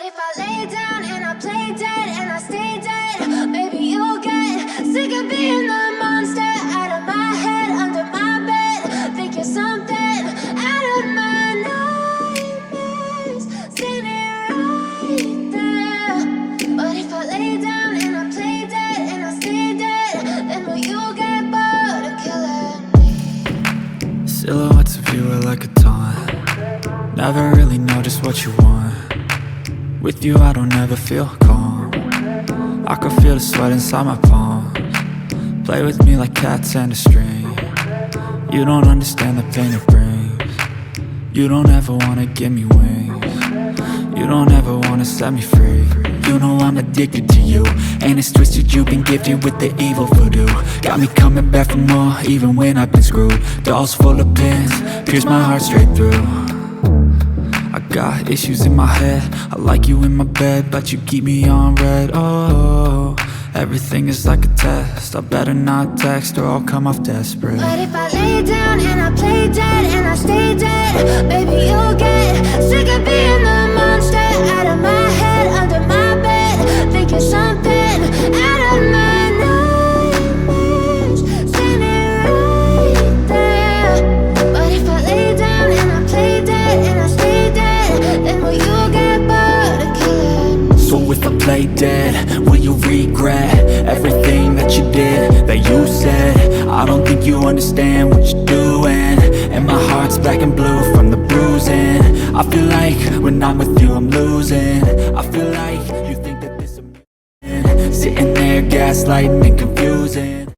if I lay down and I play dead and I stay dead, maybe you'll get sick of being the monster out of my head, under my bed. Think you're something out of my nightmares, standing right there. But if I lay down and I play dead and I stay dead, then will you get bored of killing me? Silhouettes of you are like a taunt. Never really know just what you want. With you I don't ever feel calm. I can feel the sweat inside my palms. Play with me like cats and a string. You don't understand the pain it brings. You don't ever wanna give me wings. You don't ever wanna set me free. You know I'm addicted to you, and it's twisted, you've been gifted with the evil voodoo. Got me coming back for more, even when I've been screwed. Dolls full of pins, pierce my heart straight through. I got issues in my head, I like you in my bed, but you keep me on red. Oh, everything is like a test, I better not text or I'll come off desperate. But if I lay down and I play dead and I stay dead, baby you'll get sick of being the monster out of my head, under my bed. Think you're something out of my nightmares, standing right there. But if I lay down and I play dead and I stay dead, then will you get bored of killing me? So if I play dead, will you regret everything that you did, that you said? I don't think you understand what you're doing, and my heart's black and blue from the bruising. I feel like when I'm with you I'm losing. I feel like you think that this is amusing, sitting there gaslighting and confusing.